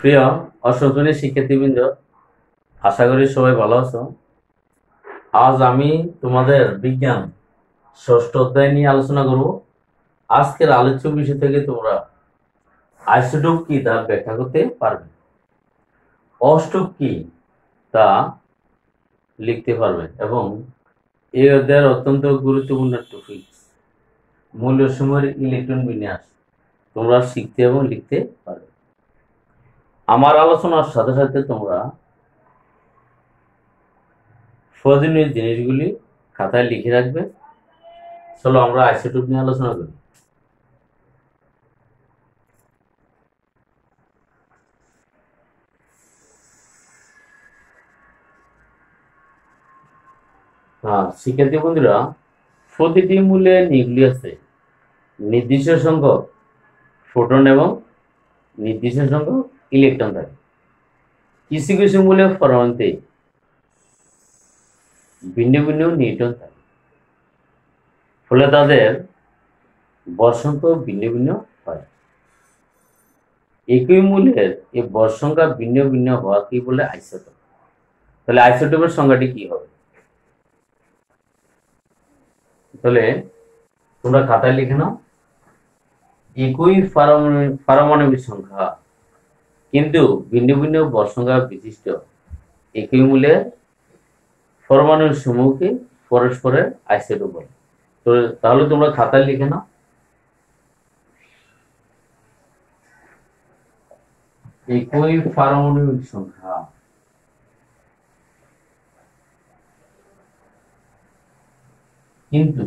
প্রিয় অষ্টম শ্রেণীর শিক্ষার্থীবৃন্দ, আশা করি সবাই ভালো আছো। আজ আমি তোমাদের বিজ্ঞান ষষ্ঠ অধ্যায় নিয়ে আলোচনা করব। আজকের আলোচ্য বিষয় থেকে তোমরা আইসোটোপ কি তা ব্যাখ্যা করতে পারবে, অষ্টক কি তা লিখতে পারবে এবং এই অধ্যায়ের অত্যন্ত গুরুত্বপূর্ণ টপিক মৌলসমূহের ইলেকট্রন বিন্যাস তোমরা শিখতে এবং লিখতে পারবে। আমার আলোচনার সাথে সাথে তোমরা প্রয়োজনীয় জিনিসগুলি খাতায় লিখে রাখবে। চলো আমরা আইসোটোপ নিয়ে আলোচনা করি। শিক্ষার্থী বন্ধুরা, প্রতিটি মূলে নিউক্লিয়াসে নির্দিষ্ট সংখ্যক প্রোটন এবং নির্দিষ্ট সংখ্যক ইলেকট্রন থাকে। কিছু কিছু মূলে পরমাণুতে ভিন্ন ভিন্ন নিউট্রন থাকে, ফলে তাদের ভর সংখ্যা ভিন্ন ভিন্ন হয়। একই মূলের এই ভর সংখ্যা ভিন্ন ভিন্ন হওয়া কি বলে আইসোটোপ। তাহলে আইসোটোপের সংখ্যাটি কি হবে? তাহলে তোমরা খাতায় লিখে নাও, একই পারমাণবিক সংখ্যা কিন্তু ভিন্ন ভিন্ন ভর সংখ্যা বিশিষ্ট একই মূলের পরমাণুর সমূহকে পরস্পরের আইসোটোপ বলে। তো তাহলে তোমরা খাতায় লিখে নাও, একই পারমাণবিক সংখ্যা কিন্তু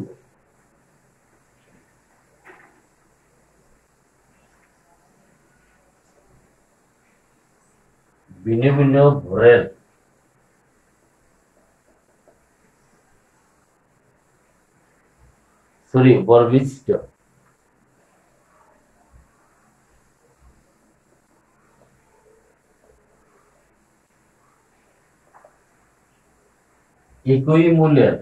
ভিন্ন ভিন্ন ভরের ভর বিশিষ্ট একই মূলের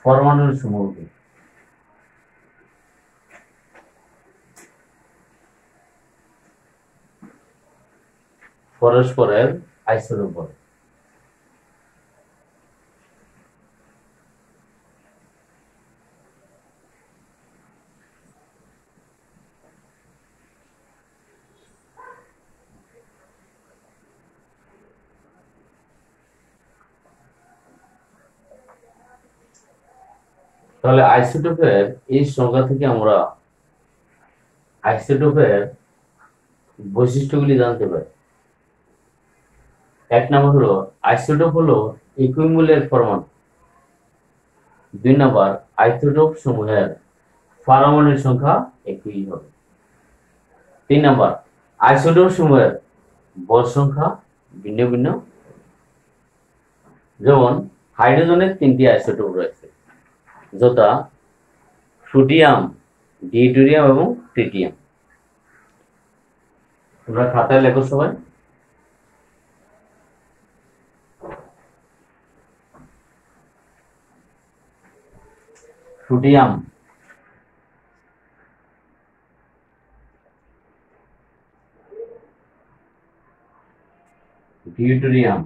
পরমাণুর সমূহকে পরস্পরের আইসোটোপ বলে। তাহলে আইসোটোপের এই সংজ্ঞা থেকে আমরা আইসোটোপের বৈশিষ্ট্যগুলি জানতে পারি। এক নম্বর হলো আইসোটোপ হলো একই মূলের পরমাণু। দুই নম্বর, আইসোটোপ সমূহের পারমাণবিক সংখ্যা একই হবে। তিন নম্বর, আইসোটোপ সমূহের ভর সংখ্যা ভিন্ন ভিন্ন। যেমন হাইড্রোজেনের 3টি আইসোটোপ রয়েছে, যথা সোডিয়াম, ডিউটেরিয়াম এবং ট্রিটিয়াম। তোমরা খাতায় লেখো সবাই। Sodium, deuterium,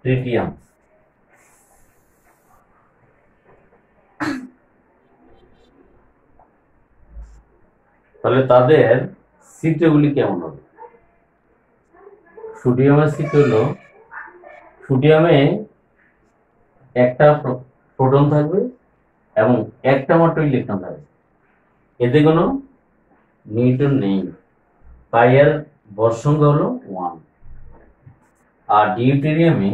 tritium. তাহলে তাদের চিত্রগুলি কেমন হবে? সোডিয়ামের চিত্র হলো, সোডিয়ামে একটা প্রোটন থাকবে এবং একটা মাত্র ইলেকট্রন থাকবে, এতে কোনো নিউট্রন নেই, তাই এর ভর সংখ্যা হলো 1। আর ডিউটেরিয়ামে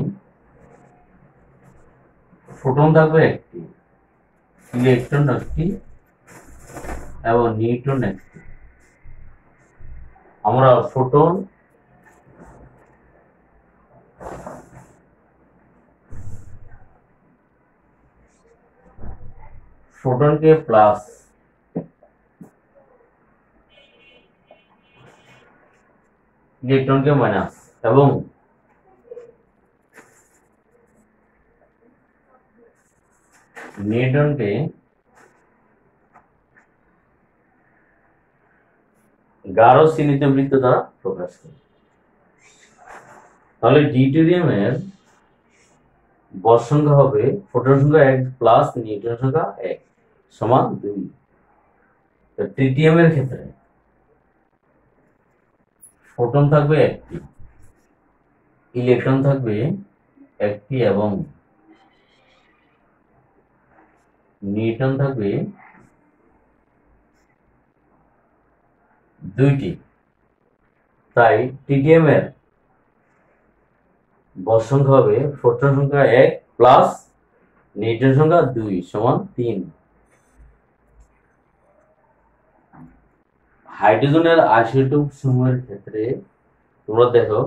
প্রোটন থাকবে একটি, ইলেকট্রন একটি এবং নিউট্রন একটি। আমরা फोटोन के प्लस ইলেকট্রনকে মাইনাস এবং নিউট্রনকে গাঢ় চিহ্নিত বৃত্ত দ্বারা প্রকাশ করে। তাহলে ডিউটেরিয়ামের বর সংখ্যা হবে প্রোটন সংখ্যা 1 প্লাস নিউট্রন সংখ্যা 1 সমান 2। ট্রিটিয়ামের ক্ষেত্রে প্রোটন থাকবে 1টি, ইলেকট্রন থাকবে 1টি এবং নিউট্রন থাকবে 2টি। তাই ট্রিটিয়ামের বর সংখ্যা হবে প্রোটন সংখ্যা 1 প্লাস নিউট্রন সংখ্যা 2 সমান 3। হাইড্রোজেনের আইসোটোপ সমূহের ক্ষেত্রে তোমরা দেখো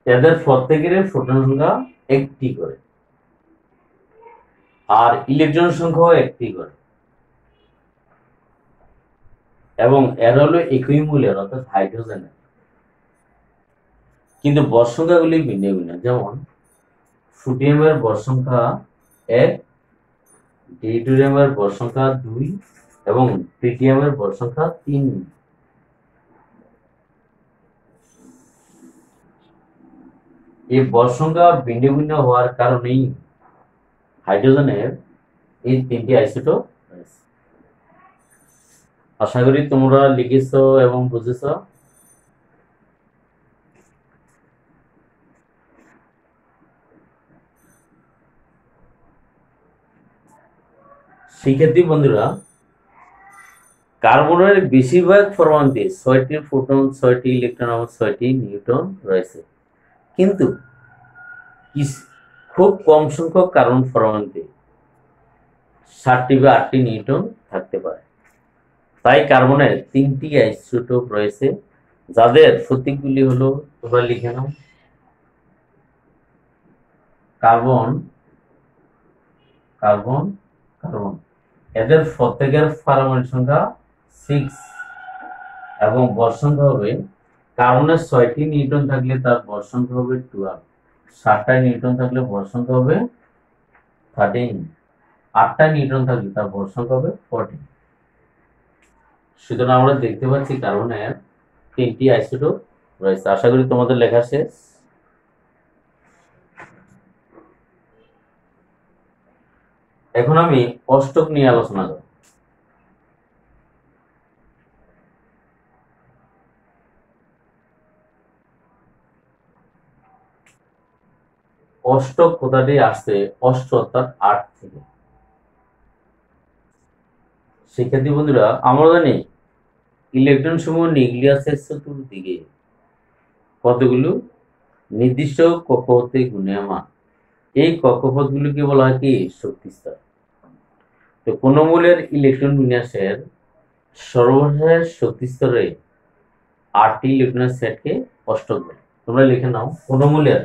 এদের প্রত্যেকের প্রোটন সংখ্যা 1টি করে আর ইলেকট্রন সংখ্যাও 1টি করে এবং এর হলো একই মূলের অর্থাৎ হাইড্রোজেনের, কিন্তু বর সংখ্যাগুলি ভিন্ন ভিন্ন। যেমন ফ্লুটিয়ামের বর সংখ্যা 1, ডিউটেরিয়ামের বর সংখ্যা 2 এবং ট্রিটিয়ামের বর সংখ্যা 3। এই বর সংখ্যা ভিন্ন ভিন্ন হওয়ার কারণেই হাইড্রোজেনের এই 3টি আইসোটোপ রয়েছে। আশা করি তোমরা লিখেছো এবং বুঝেছো। শিক্ষার্থী বন্ধুরা, কার্বনের বেশিরভাগ পরমাণুতে 6টি প্রোটন, 6টি ইলেকট্রন এবং 6টি নিউট্রন রয়েছে, কিন্তু খুব কম সংখ্যক কার্বন পরমাণুতে 7টি বা 8টি নিউট্রন থাকতে পারে। তাই কার্বনের 3টি আইসোটোপ রয়েছে, যাদের প্রতীকগুলি হলো, তোমরা লিখে নাও, কার্বন, কার্বন, কার্বন। এদের প্রত্যেকের পারমাণবিক সংখ্যা 6 এবং বর সংখ্যা হবে, কার্বনের 6টি নিউট্রন থাকলে তার বর সংখ্যা হবে 12, 7টা নিউট্রন থাকলে বর সংখ্যা হবে 13, 8টা নিউট্রন থাকলে তার বর সংখ্যা হবে 14। সুতরাং আমরা দেখতে পাচ্ছি কার্বনের 3টি আইসোটোপ রয়েছে। আশা করি তোমাদের লেখা শেষ। এখন আমি অষ্টক নিয়ে আলোচনা করব। অষ্টক কথাটি আসছে অষ্ট অর্থাৎ 8 থেকে। শিক্ষার্থী বন্ধুরা, আমরা জানি ইলেকট্রন সমূহ নিউক্লিয়াসের চতুর্দিকে কতগুলো নির্দিষ্ট কক্ষপথে ঘূর্ণায়মান। এই কক্ষপথগুলোকে বলা হয় কি শক্তিস্তর। তো কোন মূলের ইলেকট্রন বিন্যাসের সর্বশেষ শক্তিস্তরে 8টি ইলেকট্রনের সেটকে অষ্টক বলে। তোমরা লিখে নাও, কোন মূলের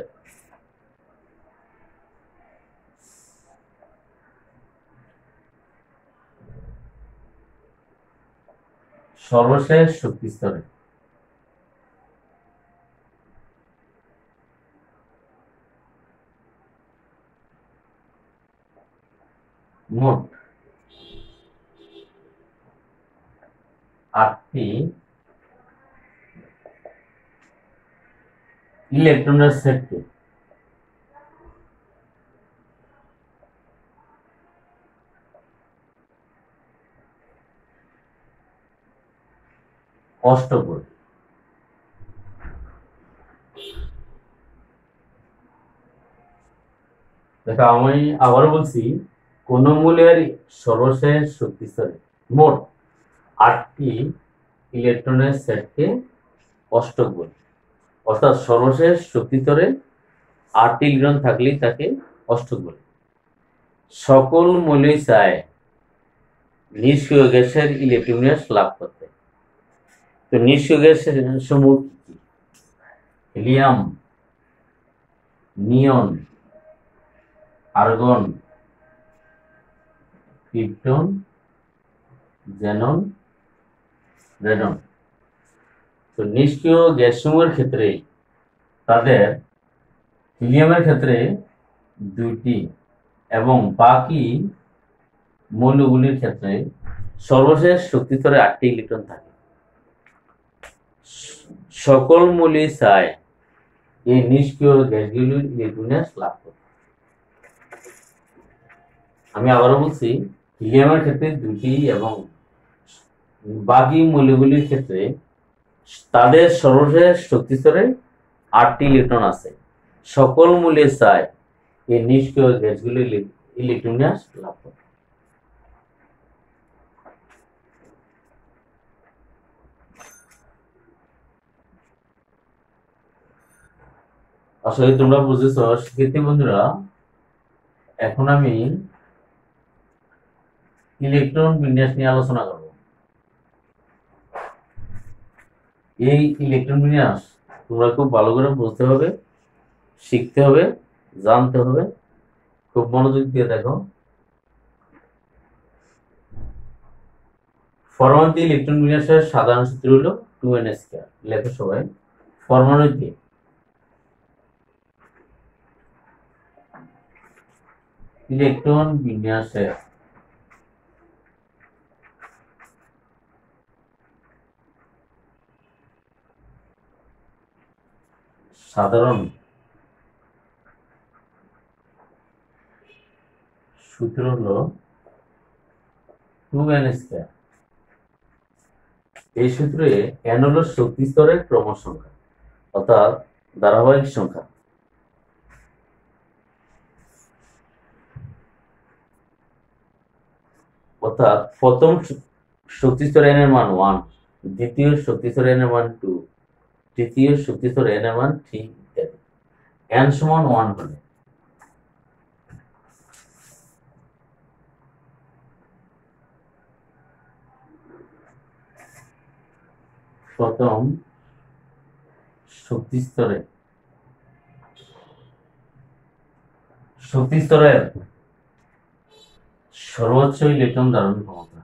সর্বশেষ শক্তিস্তরে মোট 8টি ইলেকট্রনের সেটকে অষ্টক বলে। দেখো, আমি আবার বলছি, কোন মূলের সর্বশেষ শক্তিস্তরে মোট 8টি ইলেকট্রনের সেটকে অষ্টক বলে। অর্থাৎ সর্বশেষ শক্তিস্তরে 8টি ইলেকট্রন থাকলেই তাকে অষ্টক বলে। সকল মৌলই চায় নিষ্ক্রিয় গ্যাসের ইলেকট্রন বিন্যাস লাভ করতে। তো নিষ্ক্রিয় গ্যাসের সমূহ কি কি? হিলিয়াম, নিয়ন, আর্গন, ক্রিপ্টন, জেনন, রেডন। তো নিষ্ক্রিয় গ্যাসসমূহের ক্ষেত্রে তাদের হিলিয়ামের ক্ষেত্রে 2টি এবং বাকি মৌলগুলির ক্ষেত্রে সর্বশেষ শক্তি স্তরে 8টি ইলেকট্রন থাকে। সকল মৌলই চায় এই নিষ্ক্রিয় গ্যাসগুলির ইলেকট্রন লাভ করতে। আমি আবারও বলছি, হিলিয়ামের ক্ষেত্রে 2টি এবং বাকি মৌলগুলির ক্ষেত্রে তাদের সর্বশেষ শক্তি স্তরে 8টি ইলেকট্রন আছে। সকল মৌলই চায় এই নিষ্ক্রিয় গ্যাসগুলির ইলেকট্রন লাভ করতে। আসলে তোমরা বুঝেছ শিক্ষার্থী বন্ধুরা। এখন আমি ইলেকট্রন বিন্যাস নিয়ে আলোচনা করব। এই ইলেকট্রন বিন্যাস তোমরা খুব ভালো করে বুঝতে হবে, শিখতে হবে, জানতে হবে। খুব মনোযোগ দিয়ে দেখো। পরমাণুতে ইলেকট্রন বিন্যাসের সাধারণ সূত্র হলো 2n²। লেখো সবাই। পরমাণুতে ইলেকট্রন বিন্যাসের সাধারণ সূত্র হলো 2n²। এই সূত্রে n হলো শক্তি স্তরের ক্রম সংখ্যা, অর্থাৎ ধারাবাহিক সংখ্যা। অর্থাৎ প্রথম শক্তি স্তরে n এর মান 1, দ্বিতীয় শক্তি স্তরে n এর মান 2, তৃতীয় শক্তি স্তরে n এর মান 3 ইত্যাদি। n সমান 1 হলে প্রথম শক্তি স্তরের সর্বোচ্চ ইলেকট্রন ধারণ ক্ষমতা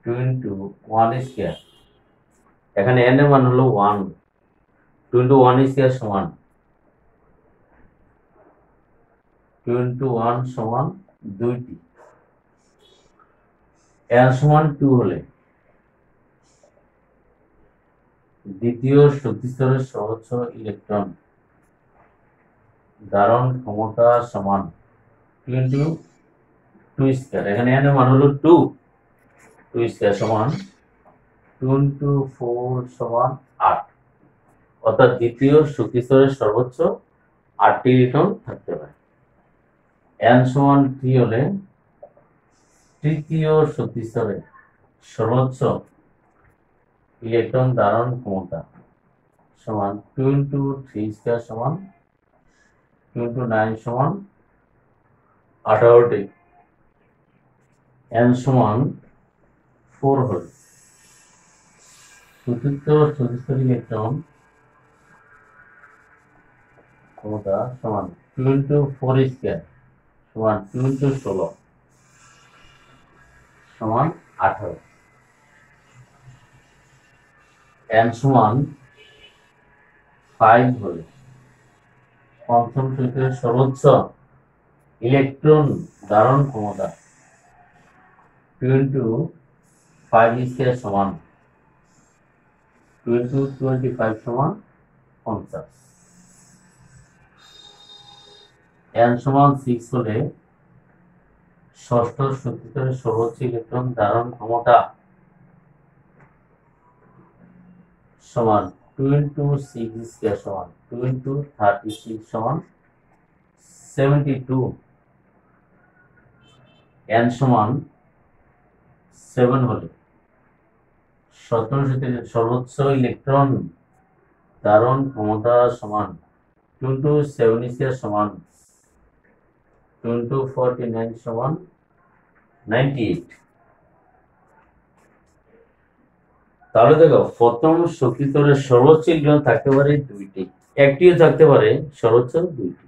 (2 × 1²). এখানে n এর মান হলো 1, 2 × 1² সমান 2 × 1 সমান 2টি। n সমান 2 হলে দ্বিতীয় শক্তি স্তরের সর্বোচ্চ ইলেকট্রন ধারণ ক্ষমতা সমান 2 × 2²। এখানে n এর মান হলো 2, 2² সমান 2 × 4 সমান 8। অর্থাৎ দ্বিতীয় শক্তি স্তরের সর্বোচ্চ 8টি ইলেকট্রন থাকতে পারে। n সমান 3 হলে তৃতীয় শক্তি স্তরে সর্বোচ্চ ইলেকট্রন ধারণ ক্ষমতা সমান 2 × 3² সমান 2 × 9 সমান 18টি। n সমান 4 হলে চতুর্থ শক্তি স্তরে ইলেকট্রন ক্ষমতা সমান 2 × 4² সমান 2 × 16 সমান 18। n সমান 5 হলে পঞ্চম শক্তি স্তরের সর্বোচ্চ ইলেকট্রন ধারণ ক্ষমতা 2 × 5² সমান 2 × 25 সমান 50। n সমান 6 হলে ষষ্ঠ শক্তি স্তরের সর্বোচ্চ ইলেকট্রন ধারণ ক্ষমতা সমান 2 × 6² সমান 2 × 36 সমান 72। n সমান 7 হলে সপ্তম শক্তি সর্বোচ্চ ইলেকট্রন ধারণ ক্ষমতা সমান 2 × 7² সমান 2 × 49 সমান 98। তাহলে দেখো প্রথম শক্তি স্তরের সর্বোচ্চ ইলেকট্রন থাকতে পারে 2টি, একটিও থাকতে পারে সর্বোচ্চ 2টি,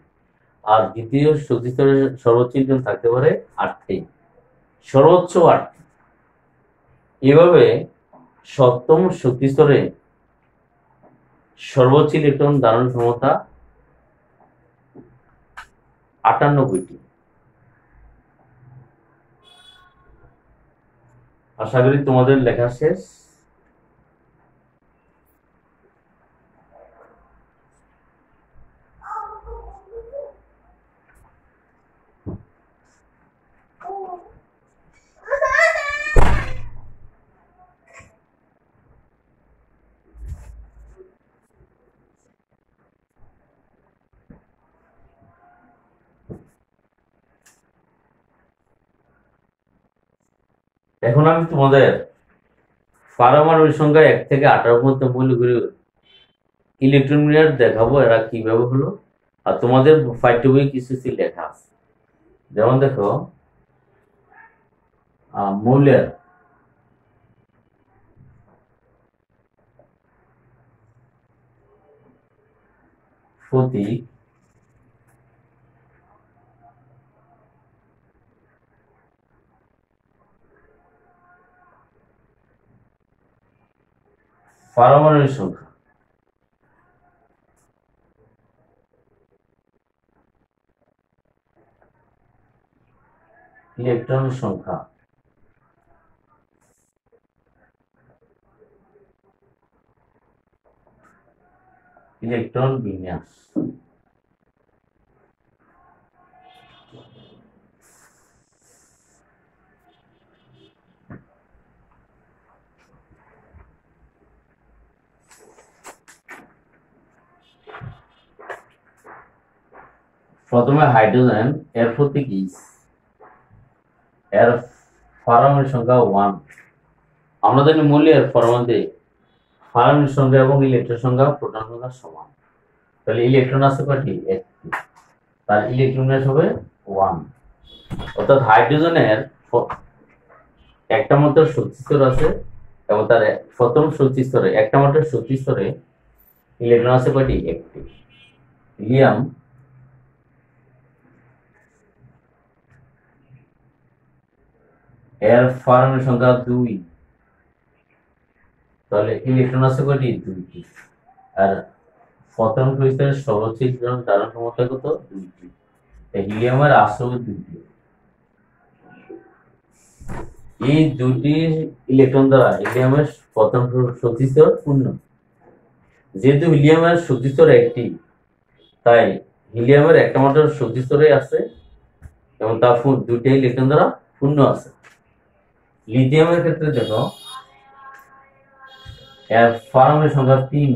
আর দ্বিতীয় শক্তি স্তরে সর্বোচ্চ ইলেকট্রন থাকতে পারে 8টি, সর্বোচ্চ 8টি। এভাবে সপ্তম শক্তি স্তরে সর্বোচ্চ ইলেকট্রন ধারণ ক্ষমতা 98টি। আশা করি তোমাদের লেখা শেষ। এখন আমি তোমাদের পারমাণবিক সংখ্যা 1 থেকে 18 পর্যন্ত মৌলগুলির ইলেকট্রন বিন্যাস দেখাবো, এরা কিভাবে হলো। আর তোমাদের পাঠ্য বই কিছু লেখা আছে, যেমন দেখো মৌলের প্রতীক পারমাণবিক সংখ্যা, ইলেকট্রন সংখ্যা, ইলেকট্রন বিন্যাস। প্রথমে হাইড্রোজেন, এর প্রতীক ইস, এর পারমাণবিক সংখ্যা 1। আমরা জানি মৌলের পরমাণুতে পারমাণবিক সংখ্যা এবং ইলেকট্রন সংখ্যা প্রোটন সংখ্যা সমান। তাহলে ইলেকট্রন আছে কয়টি? 1টি, তার ইলেকট্রন হবে 1। অর্থাৎ হাইড্রোজেনের একটা মাত্র শক্তি স্তর আছে এবং তার প্রথম শক্তি স্তরে একটা মাত্র শক্তি স্তরে ইলেকট্রন আছে কয়টি? 1টি। হিলিয়াম এর পারমাণবিক সংখ্যা 2, তাহলে ইলেকট্রন আছে কয়টি? 2টি। আর প্রথম শক্তি স্তরে সর্বোচ্চ ইলেকট্রন ধারণ ক্ষমতা কত? 2টি। হিলিয়ামের আসলে 2টি। এই 2টি ইলেকট্রন দ্বারা হিলিয়ামের প্রথম শক্তি স্তর পূর্ণ। যেহেতু হিলিয়ামের শক্তি স্তর 1টি, তাই হিলিয়ামের একটা মাত্র শক্তি স্তরে আছে এবং তার 2টি ইলেকট্রন দ্বারা পূর্ণ আছে। লিথিয়ামের ক্ষেত্রে দেখো এর পারমাণবিক সংখ্যা 3,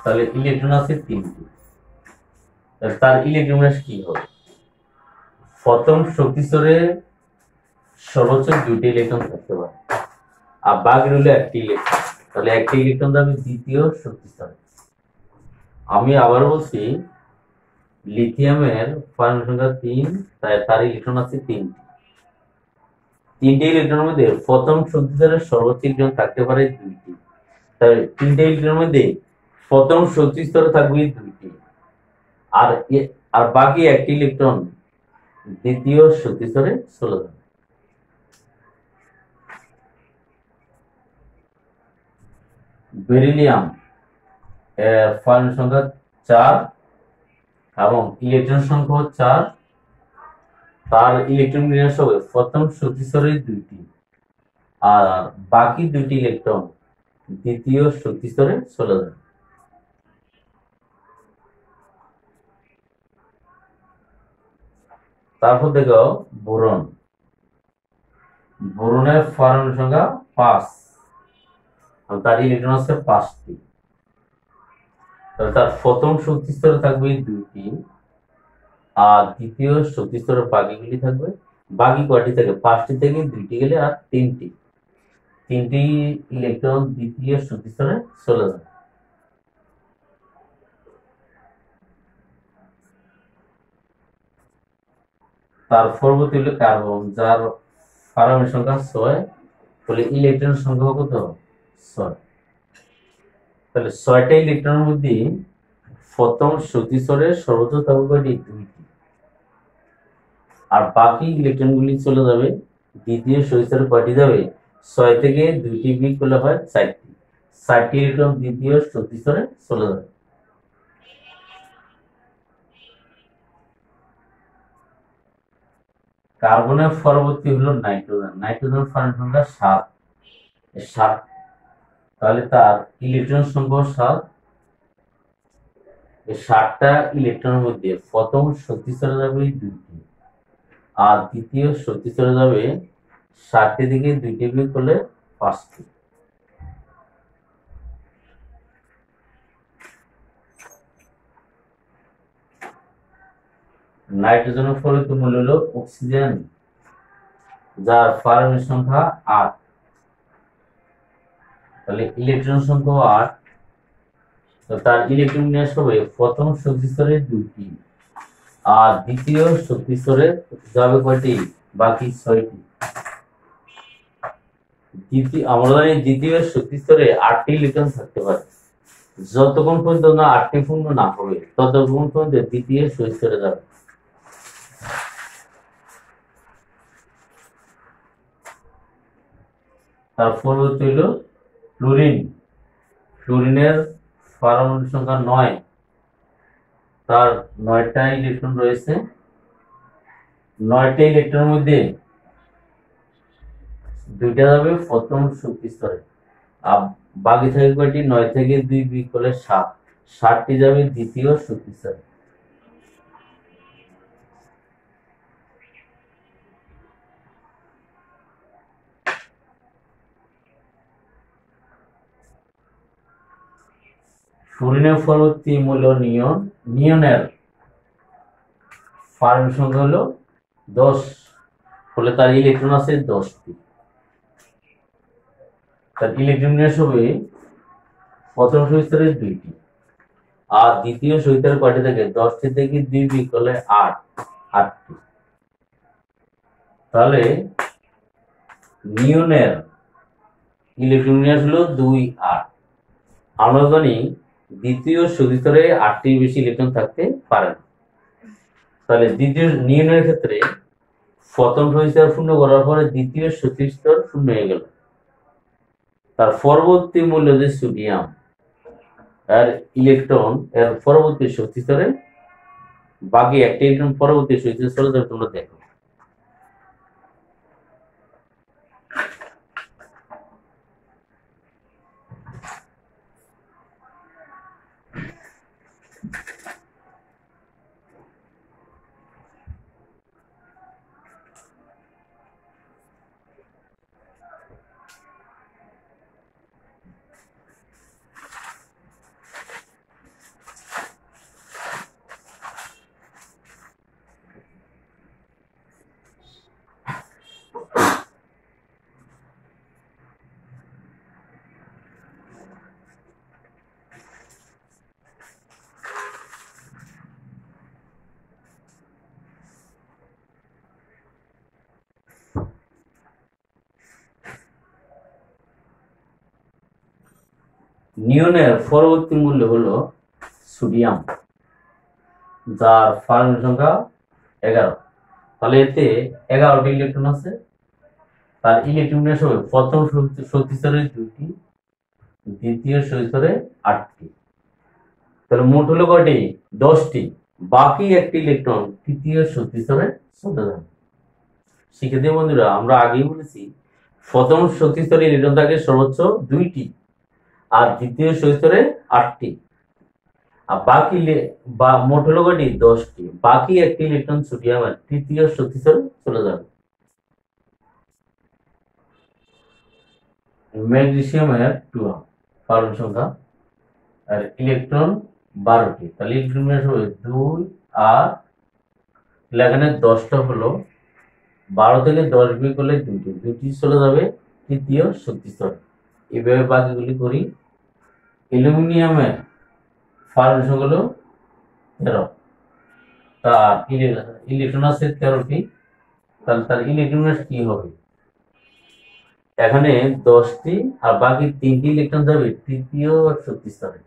তাহলে ইলেকট্রন আছে 3টি। তার ইলেকট্রন বিন্যাস কি হবে? প্রথম শক্তি স্তরে সর্বোচ্চ 2টি ইলেকট্রন থাকতে পারে, আর বাকি রইল 1টি ইলেকট্রন। তাহলে 1টি ইলেকট্রন যাবে দ্বিতীয় শক্তি স্তরে। আমি আবার বলছি, লিথিয়ামের পারমাণবিক সংখ্যা 3, তাই তার ইলেকট্রন আছে 3টি। 3টে ইলেকট্রনের মধ্যে প্রথম শক্তি স্তরে সর্বোচ্চ ইলেকট্রন থাকতে পারে 2টি, তাই 3টে ইলেকট্রনের মধ্যে প্রথম শক্তি স্তরে থাকবে 2টি, আর বাকি 1টি ইলেকট্রন দ্বিতীয় শক্তি স্তরে চলে যাবে। বেরিলিয়াম এর পারমাণবিক সংখ্যা 4 এবং ইলেকট্রন সংখ্যা 4, তার ইলেকট্রন বিন্যাস হবে প্রথম শক্তি স্তরে 2টি, আর বাকি 2টি ইলেকট্রন দ্বিতীয় শক্তি স্তরে চলে যাবে। তারপর দেখো বোরন, বোরনের পারমাণবিক সংখ্যা 5, তার ইলেকট্রন আছে 5টি। তার প্রথম শক্তি স্তরে থাকবে 2টি, আর দ্বিতীয় শক্তি স্তরের বাকিগুলি থাকবে, বাকি কয়টি থাকে? 5টি থেকে 2টি গেলে আর 3টি ইলেকট্রন দ্বিতীয় শক্তি স্তরে চলে যাবে। তার পরবর্তী হলো কার্বন, যার পারমাণবিক সংখ্যা 6, বলে ইলেকট্রন সংখ্যা কত? 6। তাহলে 6টা ইলেকট্রনের মধ্যে প্রথম শক্তি স্তরের সর্বোচ্চ থাকবে কয়টি? 2টি। আর বাকি ইলেকট্রনগুলি চলে যাবে দ্বিতীয় শক্তি স্তরে। কয়টি যাবে? 6 থেকে 2টি বিয়োগ করলে হয় 4টি। 4টি ইলেকট্রন দ্বিতীয় শক্তি স্তরে চলে যাবে। কার্বনের পরবর্তী হলো নাইট্রোজেন। নাইট্রোজেন পরমাণু সংখ্যা 7। তাহলে তার ইলেকট্রন সংখ্যা 7। এই 7টা ইলেকট্রনের মধ্যে প্রথম শক্তি স্তরে যাবে 2টি, আর দ্বিতীয় শক্তি স্তরে যাবে 7টি থেকে 2টি বিয়োগ করলে 5টি। নাইট্রোজেনের পরবর্তী মূল্য হলো অক্সিজেন, যার পারমাণবিক সংখ্যা 8। তাহলে ইলেকট্রন সংখ্যা 8। তো তার ইলেকট্রন বিন্যাস হবে প্রথম শক্তি স্তরে 2টি, আর দ্বিতীয় শক্তি স্তরে যাবে কয়টি? বাকি 6টি। আমরা জানি দ্বিতীয় শক্তি স্তরে 8টি ইলেকট্রন থাকতে পারে। যতক্ষণ পর্যন্ত না 8টি পূর্ণ না হবে ততক্ষণ পর্যন্ত দ্বিতীয় শক্তি স্তরে যাবে। তার পরবর্তী হলো ফ্লুরিন। ফ্লুরিনের পারমাণবিক সংখ্যা 9। তার 9টা ইলেকট্রন রয়েছে। 9টা ইলেকট্রনের মধ্যে 2টা যাবে প্রথম শক্তি স্তরে, আর বাকি থাকে কয়টি? 9 থেকে 2 বিয়োগ করলে 7। 7টি যাবে দ্বিতীয় শক্তি স্তরে। ফ্লুরিনের পরবর্তী মূল নিয়ন। নিয়নের পারমাণবিক সংখ্যা হলো 10, ফলে তার ইলেকট্রন আছে 10টি। তার ইলেকট্রন বিন্যাস হবে প্রথম শক্তি স্তরে 2টি, আর দ্বিতীয় শক্তি স্তরে কয়টি থাকে? 10টি থেকে 2 বিয়োগ করলে 8টি। তাহলে নিয়নের ইলেকট্রন বিন্যাস হলো 2, 8। আমরা জানি দ্বিতীয় শক্তি স্তরে 8টির বেশি ইলেকট্রন থাকতে পারে না। তাহলে দ্বিতীয় নিয়নের ক্ষেত্রে প্রথম শক্তি স্তর শূন্য করার পরে দ্বিতীয় শক্তি স্তর শূন্য হয়ে গেল। তার পরবর্তী মূল্য যে সোডিয়াম, আর ইলেকট্রন এর পরবর্তী শক্তি স্তরে বাকি একটি ইলেকট্রন পরবর্তী শক্তি স্তরে যাবে। তোমরা দেখো নিয়নের পরবর্তী মূল্য হলো সোডিয়াম, যার পারমাণবিক সংখ্যা 11। তাহলে এতে 11টি ইলেকট্রন আছে। তার ইলেকট্রন বিন্যাস হবে প্রথম শক্তি স্তরে 2টি, দ্বিতীয় শক্তি স্তরে 8টি। তাহলে মোট হলো কয়টি? 10টি। বাকি একটি ইলেকট্রন তৃতীয় শক্তি স্তরে চলে যাবে। শিক্ষার্থী বন্ধুরা, আমরা আগেই বলেছি প্রথম শক্তি স্তরে ইলেকট্রন থাকে সর্বোচ্চ 2টি, আর দ্বিতীয় শক্তি স্তরে 8টি। আর বাকি মোট হলো কয়টি? 10টি। বাকি একটি ইলেকট্রন সোডিয়ামের তৃতীয় শক্তি স্তরে চলে যাবে। ম্যাগনেসিয়ামের 12 পারমাণবিক সংখ্যা, আর ইলেকট্রন 12টি। তাহলে ইলেকট্রন বিন্যাস হবে 2, আর এখানে 10টা হলো 12 থেকে 10 বিয়োগ করলে 2টি চলে যাবে তৃতীয় শক্তি স্তরে। এইভাবে বাকিগুলি করি। অ্যালুমিনিয়ামের পারমাণবিক সংখ্যা হলো 13। তার ইলেকট্রন আছে 13টি। তাহলে তার ইলেকট্রন বিন্যাস কি হবে? এখানে 10টি আর বাকি 3টি ইলেকট্রন যাবে তৃতীয় শক্তি স্তরে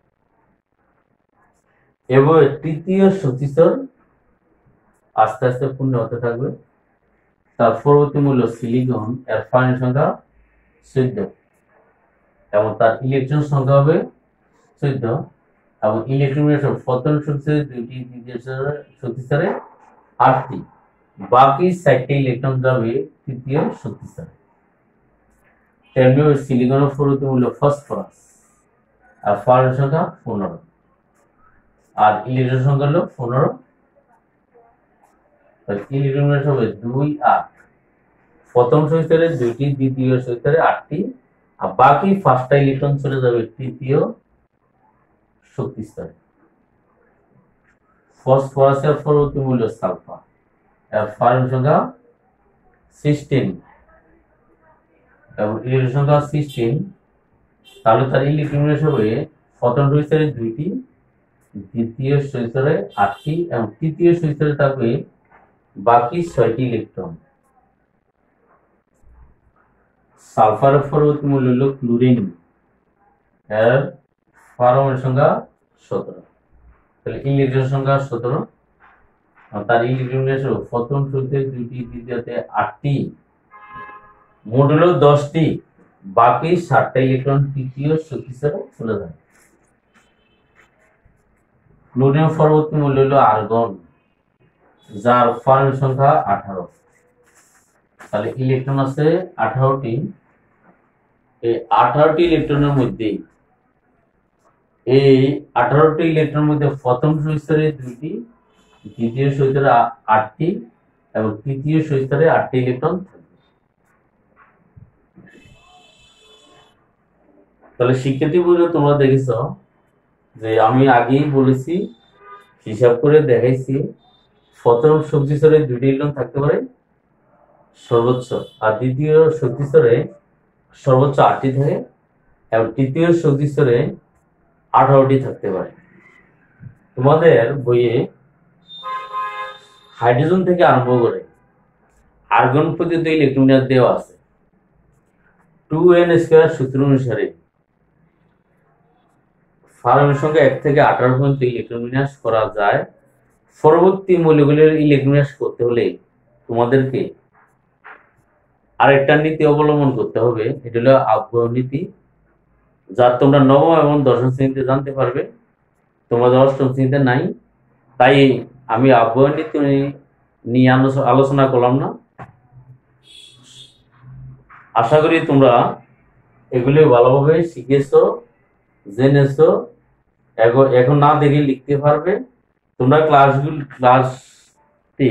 এবং তৃতীয় শক্তি স্তর আস্তে আস্তে পূর্ণ হতে থাকবে। তার পরবর্তী মূল্য সিলিকন, এর ফার্ন সংখ্যা 14 এবং তার ইলেকট্রন সংখ্যা হবে 14 এবং ইলেকট্রন প্রথম শক্তি স্তরে 2টি, দ্বিতীয় শক্তি স্তরে 8টি, বাকি 4টি ইলেকট্রন যাবে তৃতীয় শক্তি স্তরে। তেমনি সিলিকনের পরবর্তী মূল্য ফসফরাস, আর ফার্ন সংখ্যা 15 আর ইলেকট্রন সংখ্যা হলো 15। ইলেকট্রন হবে 2, 8, প্রথম শক্তি স্তরে 2টি, দ্বিতীয় শক্তি স্তরে 8টি, আর বাকি 5টা ইলেকট্রন চলে যাবে তৃতীয় শক্তি স্তরে। ফসফরাসের পরবর্তী মূল্য সালফার, এর ফার্ন সংখ্যা 16 এবং ইলেকট্রন সংখ্যা 16। তাহলে তার ইলেকট্রন হবে প্রথম শক্তি স্তরে 2টি, দ্বিতীয় শক্তি স্তরে 8টি এবং তৃতীয় শক্তি স্তরে থাকবে বাকি 6টি ইলেকট্রন। সালফারের পরবর্তী মূল্য হলো ক্লোরিন, এর পারমাণবিক সংখ্যা 17। তাহলে ইলেকট্রন সংখ্যা 17, তার ইলেকট্রন প্রথম শক্তিতে 2টি, দ্বিতীয়তে 8টি, মোট হলো 10টি, বাকি 7টা ইলেকট্রন তৃতীয় শক্তি স্তরে চলে যায়। ক্লোরিনের পরবর্তী মূল্য হলো আর্গন, যার পারমাণবিক সংখ্যা 18। তাহলে ইলেকট্রন আছে 18টি। এই 18টি ইলেকট্রনের মধ্যে প্রথম শক্তি স্তরে 2টি, দ্বিতীয় শক্তি স্তরে 8টি এবং তৃতীয় শক্তি স্তরে 8টি ইলেকট্রন থাকবে। তাহলে শিক্ষার্থী বন্ধুরা, তোমরা দেখেছ যে আমি আগেই বলেছি, হিসাব করে দেখাইছি, প্রথম শক্তি স্তরে 2টি ইলেকট্রন থাকতে পারে সর্বোচ্চ, আর দ্বিতীয় শক্তি স্তরে সর্বোচ্চ 8টি থাকে এবং তৃতীয় শক্তি স্তরে 18টি থাকতে পারে। তোমাদের বইয়ে হাইড্রোজেন থেকে আরম্ভ করে আর্গন পর্যন্ত ইলেকট্রন দেওয়া আছে। 2n² সূত্র অনুসারে পারমাণবিক সংখ্যা 1 থেকে 18 পর্যন্ত ইলেকট্রন বিন্যাস করা যায়। পরবর্তী মৌলগুলির ইলেকট্রন বিন্যাস করতে হলে তোমাদেরকে আরেকটা নীতি অবলম্বন করতে হবে, এটা হলো আবগার নীতি, যা তোমরা নবম এবং দশম শ্রেণীতে জানতে পারবে, তোমাদের অষ্টম শ্রেণীতে নাই। তাই আমি আবগার নীতি নিয়ে আলোচনা করলাম না। আশা করি তোমরা এগুলি ভালোভাবে শিখেছো, জেনেছো, এখন না দেখে লিখতে পারবে। তোমরা ক্লাসটি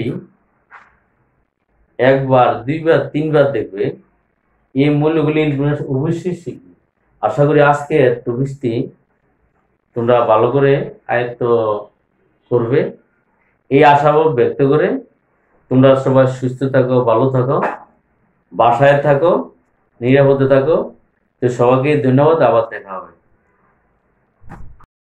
1 বার, 2 বার, 3 বার দেখবে, এই মূল্যগুলি অবশ্যই শিখবে। আশা করি আজকের টপিকটি তোমরা ভালো করে আয়ত্ত করবে, এই আশাবাদ ব্যক্ত করে তোমরা সবাই সুস্থ থাকো, ভালো থাকো, বাসায় থাকো, নিরাপদে থাকো। তো সবাইকে ধন্যবাদ, আবার দেখা হবে।